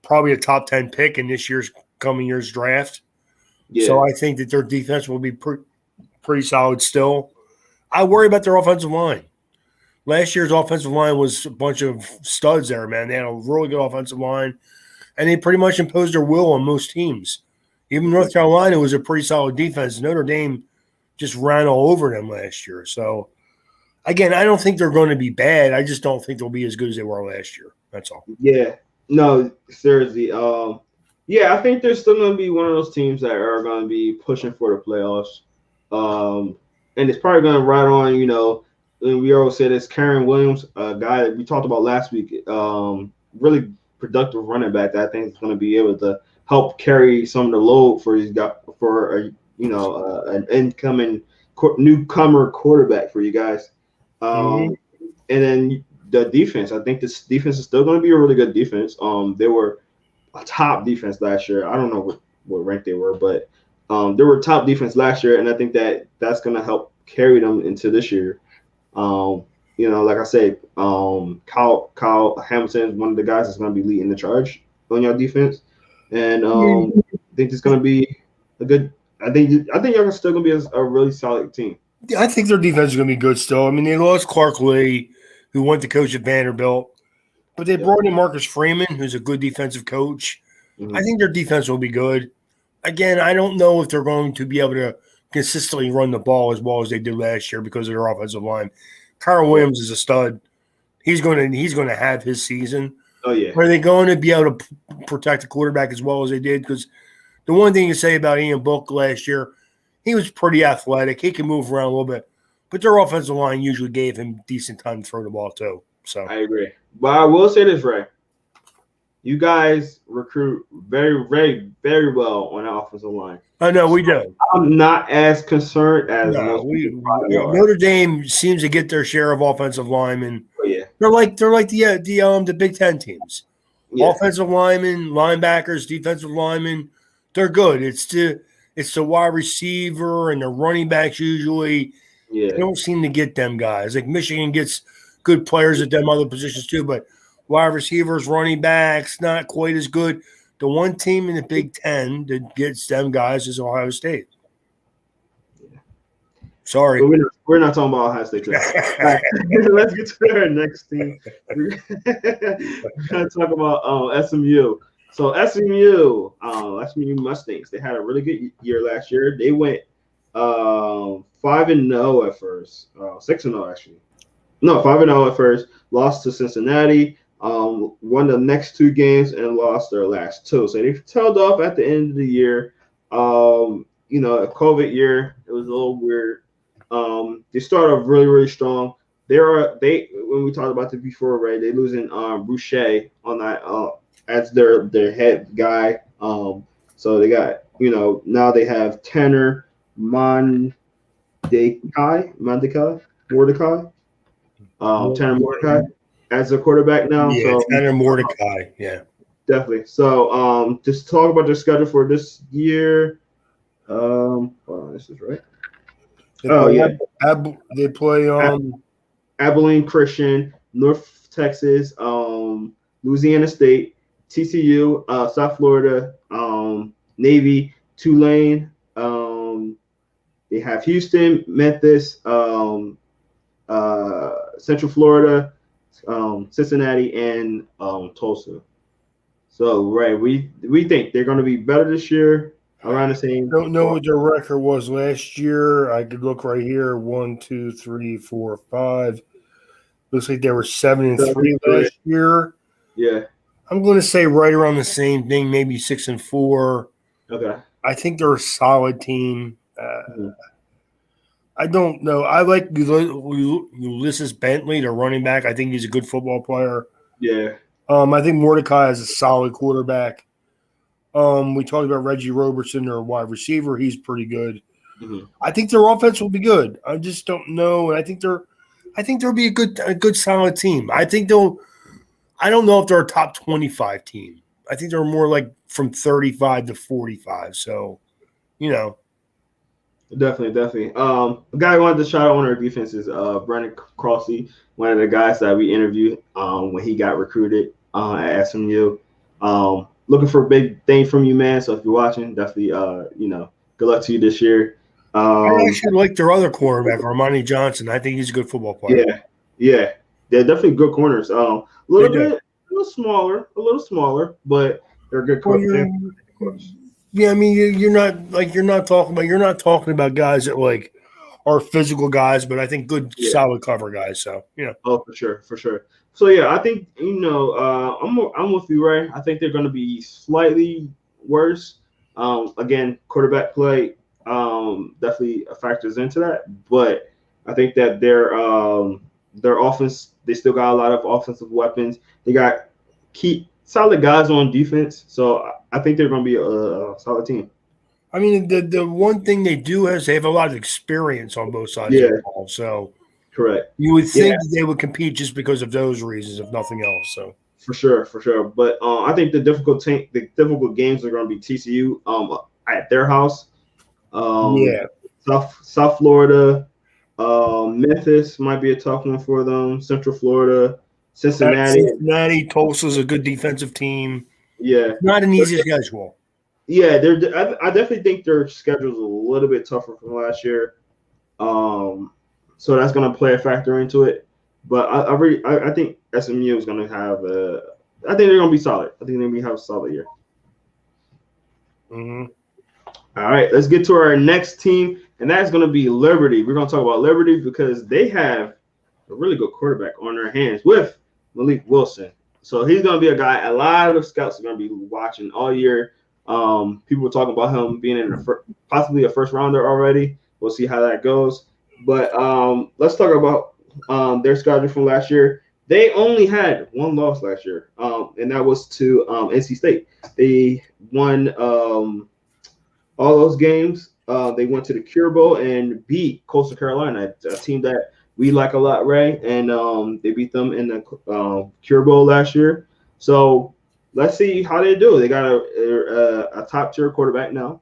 probably a top 10 pick in this coming year's draft. Yeah. So I think that their defense will be pretty solid still. I worry about their offensive line. Last year's offensive line was a bunch of studs there, man. They had a really good offensive line, and they pretty much imposed their will on most teams. Even North Carolina was a pretty solid defense. Notre Dame just ran all over them last year. So, again, I don't think they're going to be bad. I just don't think they'll be as good as they were last year. That's all. Yeah. No, seriously. I think they're still going to be one of those teams that are going to be pushing for the playoffs. And it's probably going to ride on, and we always say this, Karen Williams, a guy that we talked about last week, really productive running back that I think is going to be able to help carry some of the load for an incoming newcomer quarterback for you guys. And then the defense, I think this defense is still going to be a really good defense. They were a top defense last year. I don't know what rank they were, but they were top defense last year, and I think that's going to help carry them into this year. Like I said, Kyle Hamilton is one of the guys that's going to be leading the charge on your defense, and I think it's going to be a good. I think y'all are still going to be a really solid team. I think their defense is going to be good still. I mean, they lost Clark Lee, who went to coach at Vanderbilt, but they brought in Marcus Freeman, who's a good defensive coach. I think their defense will be good. Again, I don't know if they're going to be able to consistently run the ball as well as they did last year because of their offensive line. Kyron Williams is a stud. He's going to have his season. Oh yeah. Are they going to be able to protect the quarterback as well as they did? Because the one thing to say about Ian Book last year, he was pretty athletic. He can move around a little bit, but their offensive line usually gave him decent time to throw the ball too. So I agree. But I will say this, Ray. You guys recruit very, very, very well on the offensive line. I know we do. I'm not as concerned as most people probably are. Notre Dame seems to get their share of offensive linemen. Oh, yeah. They're like the Big Ten teams. Yeah. Offensive linemen, linebackers, defensive linemen, they're good. It's the wide receiver and the running backs usually. Yeah. They don't seem to get them guys. Like Michigan gets good players at them other positions too, but wide receivers, running backs, not quite as good. The one team in the Big Ten that gets them guys is Ohio State. Yeah. Sorry. But we're not talking about Ohio State today. Right. Let's get to our next team. We're going to talk about SMU. So SMU Mustangs, they had a really good year last year. They went 5-0 at first. 6-0 actually. No, 5-0 at first. Lost to Cincinnati. Won the next two games and lost their last two. So they tailed off at the end of the year. A COVID year, it was a little weird. They started off really, really strong. When we talked about this before, right? They losing Boucher on that as their head guy. So they got now they have Tanner Mordecai. Tanner Mordecai as a quarterback now. Yeah, so Tanner Mordecai. Yeah, definitely. So just talk about their schedule for this year. This is right. They play Abilene Christian, North Texas, Louisiana State, TCU, South Florida, Navy, Tulane. They have Houston, Memphis, Central Florida, Cincinnati, and Tulsa. So right, we think they're going to be better this year. Around the same. Don't know what their record was last year. I could look right here. 1, 2, 3, 4, 5. Looks like they were 7-3 last year. Yeah. I'm going to say right around the same thing, maybe 6-4. Okay. I think they're a solid team. I don't know. I like Ulysses Bentley, their running back. I think he's a good football player. Yeah. I think Mordecai is a solid quarterback. We talked about Reggie Robertson, their wide receiver. He's pretty good. Mm-hmm. I think their offense will be good. I just don't know. And I think they'll be a good solid team. I don't know if they're a top 25 team. I think they're more like from 35 to 45. So, Definitely. A guy I wanted to shout out on our defense is Brandon Crossy, one of the guys that we interviewed when he got recruited at SMU. Looking for a big thing from you, man. So if you're watching, definitely, good luck to you this year. I actually like their other quarterback, Armani Johnson. I think he's a good football player. Yeah. They're definitely good corners. A little smaller, but they're good corners. Yeah, I mean, you're not talking about guys that like are physical guys, but I think good, solid cover guys. So Oh, for sure. So yeah, I think I'm with you, Ray. I think they're going to be slightly worse. Again, quarterback play. definitely factors into that. But I think that their offense, they still got a lot of offensive weapons. They got key solid guys on defense, so I think they're going to be a solid team. I mean, the one thing they do is they have a lot of experience on both sides of Yeah, the ball. So correct. you would Yeah, think that they would compete just because of those reasons, if nothing else. So for sure, for sure. But I think the difficult games are going to be TCU at their house, yeah, South Florida, Memphis might be a tough one for them. Central Florida, at Cincinnati. Cincinnati, Tulsa's a good defensive team. Yeah, Not an easy schedule. yeah. I definitely think their schedule's a little bit tougher from last year. So that's going to play a factor into it. But I think SMU is going to have I think they're going to be solid. I think they're going to have a solid year. Mm-hmm. All right, let's get to our next team, and that's going to be Liberty. We're going to talk about Liberty because they have a really good quarterback on their hands with Malik Wilson. So he's going to be a guy a lot of scouts are going to be watching all year. People were talking about him being in possibly a first rounder already. We'll see how that goes. But let's talk about their schedule from last year. They only had one loss last year, and that was to NC State. They won all those games. They went to the Cure Bowl and beat Coastal Carolina, a team that we like a lot, Ray. And they beat them in the Cure Bowl last year. So let's see how they do. They got a top tier quarterback now.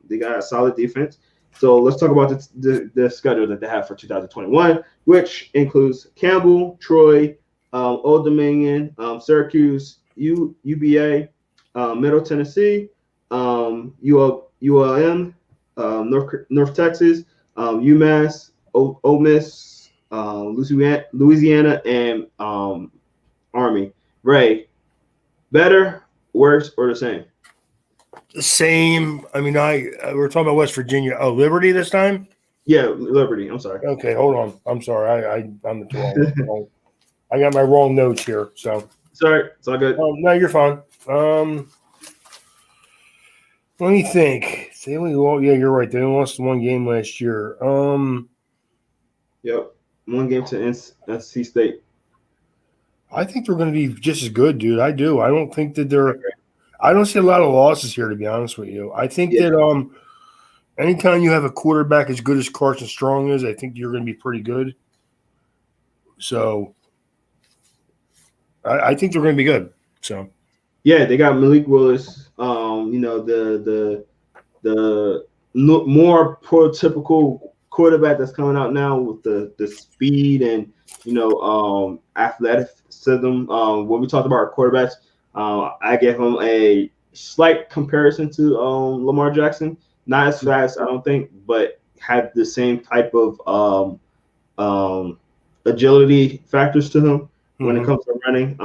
They got a solid defense. So let's talk about the schedule that they have for 2021, which includes Campbell, Troy, Old Dominion, Syracuse, UBA, Middle Tennessee, ULM, North Texas, UMass, Ole Miss, Louisiana, and Army. Ray, better, worse, or the same? The same. I mean, we're talking about West Virginia. Oh, Liberty this time? Yeah, Liberty. I'm sorry. Okay, hold on. I'm sorry. I'm the wrong. I got my wrong notes here. So sorry, it's all good. No, you're fine. Let me think. Yeah, you're right. They only lost one game last year. Yep, one game to NC State. I think they're going to be just as good, dude. I do. I don't think that I don't see a lot of losses here, to be honest with you. I think that anytime you have a quarterback as good as Carson Strong is, I think you're going to be pretty good. So I think they're going to be good. So yeah, they got Malik Willis. The more prototypical quarterback that's coming out now with the speed and athleticism. When we talked about our quarterbacks, I give him a slight comparison to Lamar Jackson. Not as fast, I don't think, but had the same type of agility factors to him when it comes to running.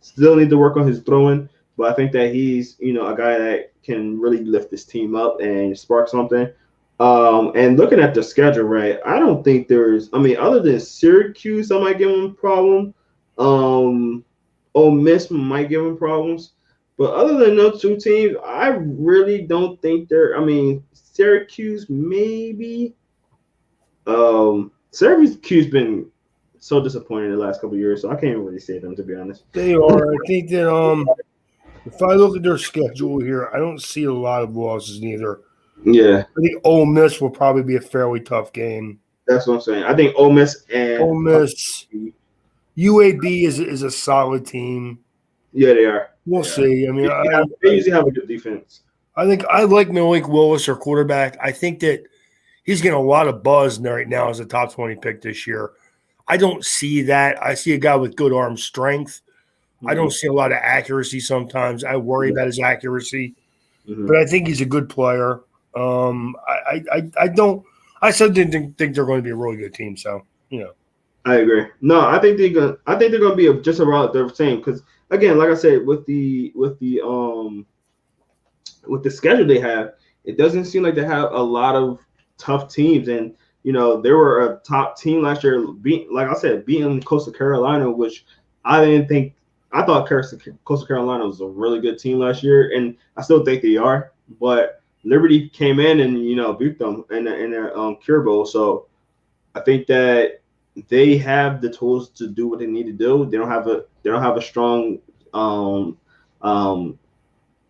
Still need to work on his throwing, but I think that he's a guy that can really lift this team up and spark something. And looking at the schedule, right, I don't think other than Syracuse, I might give him a problem. Ole Miss might give him problems. But other than those two teams, I really don't think Syracuse maybe. Syracuse been so disappointing the last couple of years, so I can't really say them, to be honest. They are. I think that if I look at their schedule here, I don't see a lot of losses neither. Yeah. I think Ole Miss will probably be a fairly tough game. That's what I'm saying. I think Ole Miss UAB is a solid team. Yeah, they are. We'll see. I mean, they usually have a good defense. I think I like Malik Willis, their quarterback. I think that he's getting a lot of buzz right now as a top 20 pick this year. I don't see that. I see a guy with good arm strength. I don't see a lot of accuracy sometimes. I worry about his accuracy, but I think he's a good player. I still didn't think they're going to be a really good team. So, I agree. No, I think they're going to be just around the same because again, like I said, with the schedule they have, it doesn't seem like they have a lot of tough teams. And they were a top team last year, beating Coastal Carolina, which I didn't think. I thought Coastal Carolina was a really good team last year, and I still think they are. But Liberty came in and beat them in their Cure Bowl. So I think that they have the tools to do what they need to do. They don't have a strong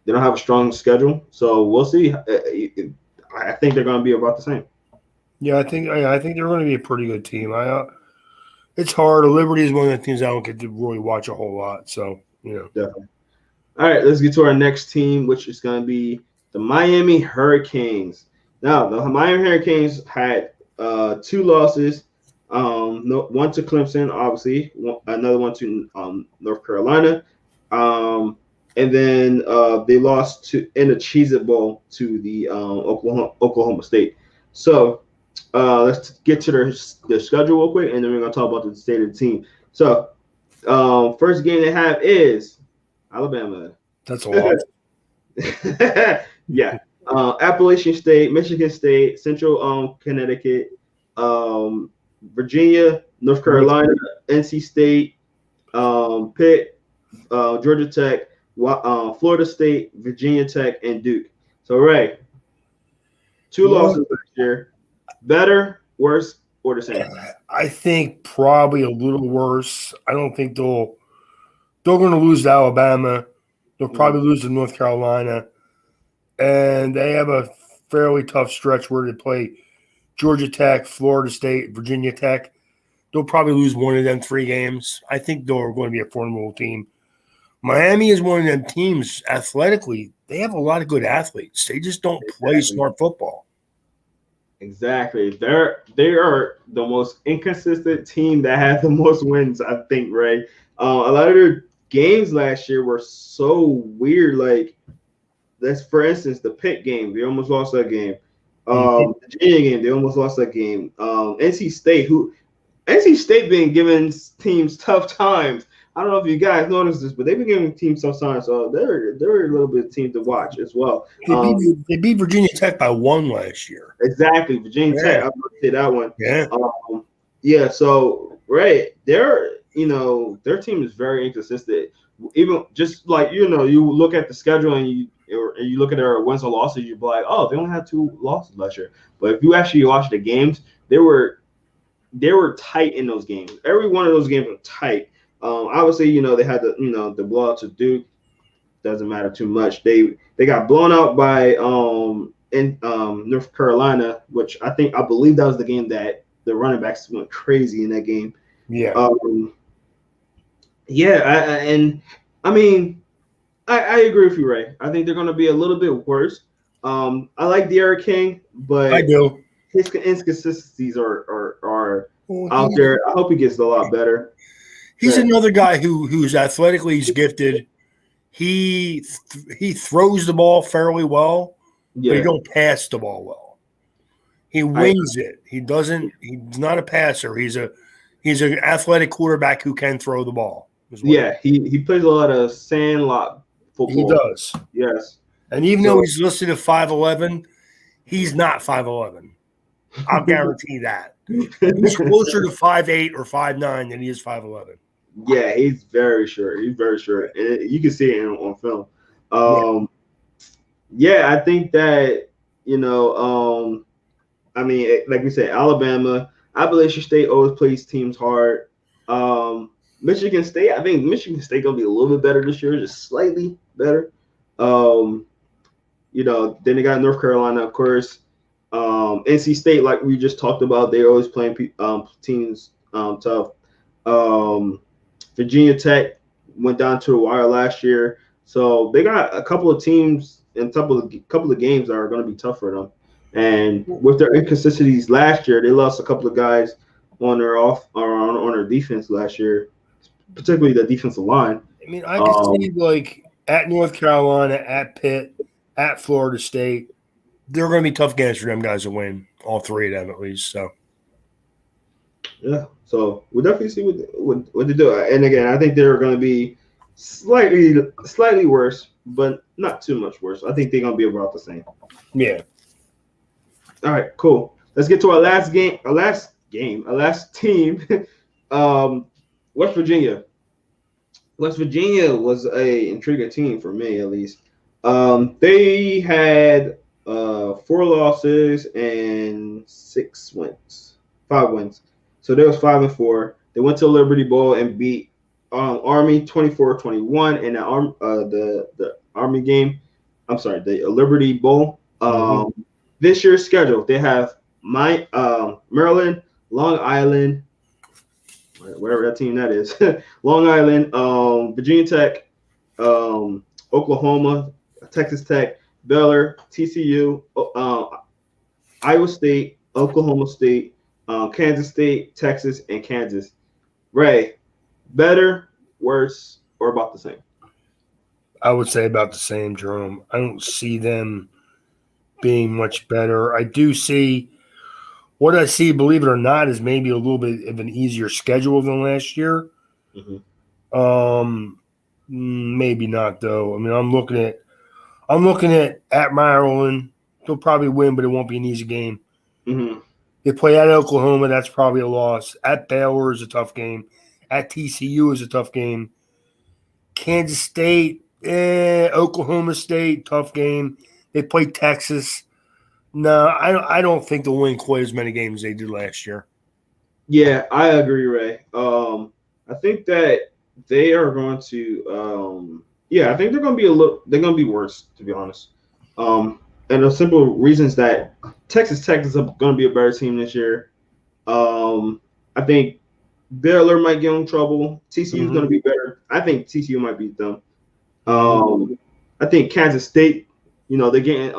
they don't have a strong schedule. So we'll see. I think they're going to be about the same. Yeah, I think they're going to be a pretty good team. It's hard. Liberty is one of the teams I don't get to really watch a whole lot. So Definitely. All right, let's get to our next team, which is going to be the Miami Hurricanes. Now, the Miami Hurricanes had 2 losses. One to Clemson, obviously. Another one to North Carolina. And then they lost in the Cheez-It Bowl to the Oklahoma State. So let's get to their schedule real quick, and then we're going to talk about the state of the team. So first game they have is Alabama. That's a lot. Yeah. Appalachian State, Michigan State, Central Connecticut, Virginia, North Carolina, NC State, Pitt, Georgia Tech, Florida State, Virginia Tech, and Duke. So, Ray, 2 losses last year. Better, worse, or the same? I think probably a little worse. I don't think they're going to lose to Alabama. They'll probably lose to North Carolina. And they have a fairly tough stretch where they play Georgia Tech, Florida State, Virginia Tech. They'll probably lose one of them 3 games. I think they're going to be a formidable team. Miami is one of them teams athletically. They have a lot of good athletes. They just don't play smart football. Exactly. They are the most inconsistent team that has the most wins, I think, Ray. A lot of their games last year were so weird. Like, that's, for instance, the Pitt game. They almost lost that game. The Virginia game, they almost lost that game. NC State been giving teams tough times. I don't know if you guys noticed this, but they've been giving teams tough times. So they're a little bit of team to watch as well. They beat Virginia Tech by 1 last year. Exactly, Virginia Tech. I'm going to say that one. Yeah. Yeah. So their team is very inconsistent. Even just like you look at the schedule and you look at their wins or losses, you'd be like, oh, they only had 2 losses last year. But if you actually watch the games, they were tight in those games. Every one of those games were tight. Obviously, they had the blowout to Duke. Doesn't matter too much. They got blown out by in North Carolina, which I believe that was the game that the running backs went crazy in that game. Yeah. I agree with you, Ray. I think they're going to be a little bit worse. I like De'Aaron King, but I do. His inconsistencies are out there. I hope he gets a lot better. He's another guy who's athletically gifted. He throws the ball fairly well, but he don't pass the ball well. He wings it. He's not a passer. He's an athletic quarterback who can throw the ball. Yeah, he plays a lot of sandlot football. He does. Yes. And even though he's listed at 5'11", he's not 5'11". I'll guarantee that. He's closer to 5'8" or 5'9" than he is 5'11". Yeah, he's very short. He's very short. And you can see it on film. I think that, like we said, Alabama, Appalachian State always plays teams hard. Michigan State, I think Michigan State going to be a little bit better this year, just slightly better. Then they got North Carolina, of course. NC State, like we just talked about, they're always playing teams tough. Virginia Tech went down to the wire last year, so they got a couple of teams and a couple of games that are going to be tough for them. And with their inconsistencies last year, they lost a couple of guys on their defense last year, particularly the defensive line. I mean, I can see like at North Carolina, at Pitt, at Florida State, they're going to be tough games for them guys to win, all 3 of them at least. So. Yeah, so we'll definitely see what they do. And again, I think they're going to be slightly worse, but not too much worse. I think they're going to be about the same. Yeah. All right, cool. Let's get to our last team. West Virginia. West Virginia was a intriguing team for me, at least. They had 4 losses and 6 wins, 5 wins. So they was 5-4. They went to Liberty Bowl and beat Army 24-21 in the Army game. I'm sorry, the Liberty Bowl. This year's schedule, they have Maryland, Long Island, whatever that team that is, Long Island, Virginia Tech, Oklahoma, Texas Tech, Baylor, TCU, Iowa State, Oklahoma State, Kansas State, Texas, and Kansas. Ray, better, worse, or about the same? I would say about the same, Jerome. I don't see them being much better. I do see what I see, believe it or not, is maybe a little bit of an easier schedule than last year. Maybe not though. I mean, I'm looking at Maryland. They'll probably win, but it won't be an easy game. They play at Oklahoma. That's probably a loss. At Baylor is a tough game. At TCU is a tough game. Kansas State, Oklahoma State, tough game. They play Texas. No, I don't think they'll win quite as many games as they did last year. Yeah, I agree, Ray. I think that they are going to I think they're going to be worse, to be honest. And the simple reasons that Texas Tech is going to be a better team this year. I think Baylor might get in trouble. TCU is going to be better. I think TCU might beat them. I think Kansas State, they're getting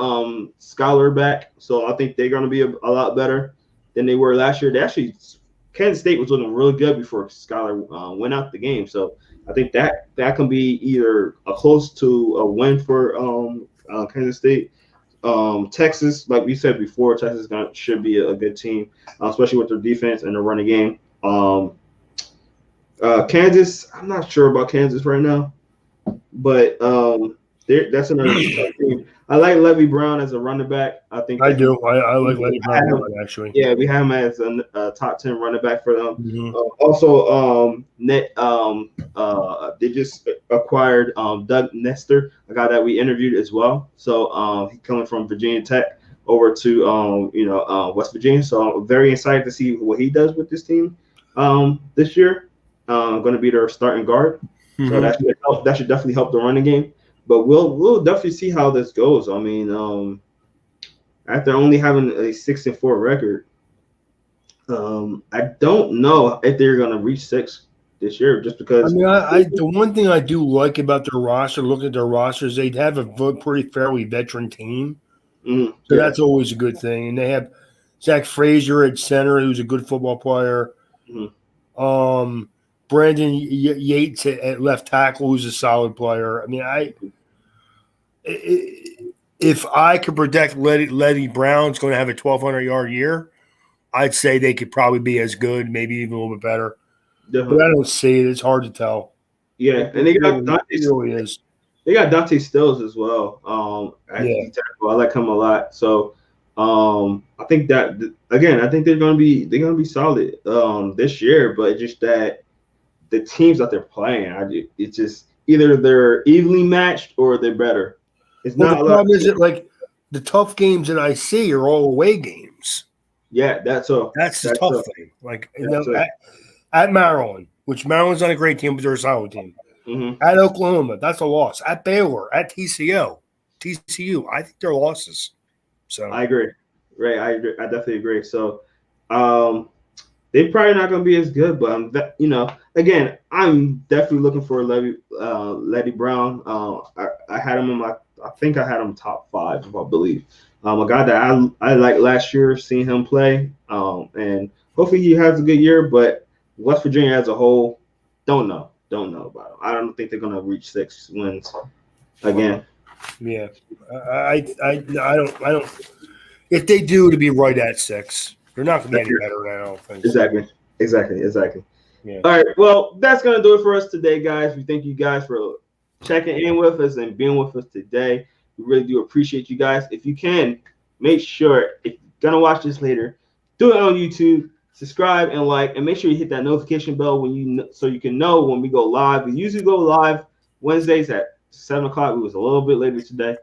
Skylar back, so I think they're going to be a lot better than they were last year. Kansas State was looking really good before Skylar went out the game, so I think that can be either a close to a win for Kansas State. Texas, like we said before, Texas should be a good team, especially with their defense and their running game. Kansas, I'm not sure about Kansas right now, but that's another tough team. I like Levy Brown as a running back. I do. I like Levy Brown actually. Yeah, we have him as a top 10 running back for them. Also, they just acquired Doug Nestor, a guy that we interviewed as well. So he's coming from Virginia Tech over to West Virginia. So I'm very excited to see what he does with this team this year. Going to be their starting guard. So that should definitely help the running game. But we'll definitely see how this goes. I mean, after only having a 6-4 record, I don't know if they're going to reach 6 this year. Just because. I mean, the one thing I do like about their roster, looking at their rosters, they have a pretty fairly veteran team, so that's always a good thing. And they have Zach Frazier at center, who's a good football player. Brandon Yates at left tackle, who's a solid player. I mean, if I could predict Letty Brown's going to have a 1,200-yard year, I'd say they could probably be as good, maybe even a little bit better. Definitely. But I don't see it. It's hard to tell. Yeah, and they got Dante. Really is. They got Dante Stills as well. I like him a lot. So I think that again, I think they're going to be solid this year. But just that the teams that they're playing, it's just either they're evenly matched or they're better. It's not. The problem is that like the tough games that I see are all away games. Yeah, that's the tough thing. Like at Maryland, which Maryland's not a great team, but they're a solid team. At Oklahoma, that's a loss. At Baylor, at TCU, I think they're losses. So I agree. Right, I agree. I definitely agree. So they're probably not going to be as good, but again, I'm definitely looking for Letty Brown. I had him I think I had him top 5, I believe. A guy that I liked last year, seeing him play, and hopefully he has a good year. But West Virginia as a whole, don't know about him. I don't think they're going to reach 6 wins again. Yeah, I don't. If they do, to be right at 6, they're not going to be any better than I don't think. Exactly. Yeah. All right. Well, that's going to do it for us today, guys. We thank you guys for checking in with us and being with us today. We really do appreciate you guys. If you can, make sure, if you're going to watch this later, do it on YouTube, subscribe and like, and make sure you hit that notification bell so you can know when we go live. We usually go live Wednesdays at 7 o'clock. We was a little bit later today,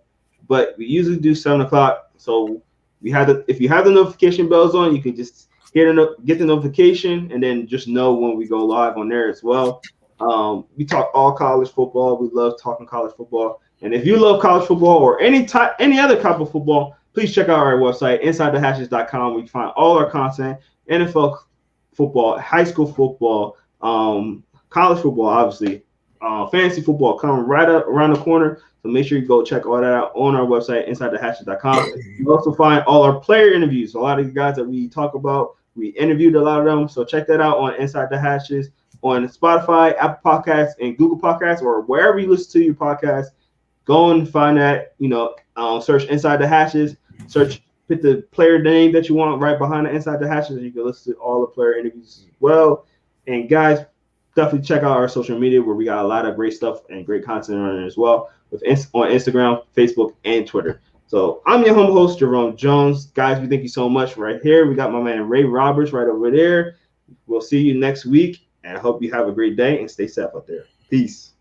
but we usually do 7 o'clock. So if you have the notification bells on, you can just get the notification and then just know when we go live on there as well. We talk all college football. We love talking college football. And if you love college football or any other type of football, please check out our website, InsideTheHashes.com. We find all our content, NFL football, high school football, college football, obviously, fantasy football coming right up around the corner. So make sure you go check all that out on our website, InsideTheHashes.com. You also find all our player interviews. A lot of the guys that we talk about, we interviewed a lot of them. So check that out on Inside the Hashes on Spotify, Apple Podcasts, and Google Podcasts, or wherever you listen to your podcast. Go and find that, search Inside the Hashes, put the player name that you want right behind the Inside the Hashes. You can listen to all the player interviews as well. And guys, definitely check out our social media where we got a lot of great stuff and great content on it as well, on Instagram, Facebook, and Twitter. So I'm your home host, Jerome Jones. Guys, we thank you so much. Right here, we got my man Ray Roberts right over there. We'll see you next week, and I hope you have a great day and stay safe out there. Peace.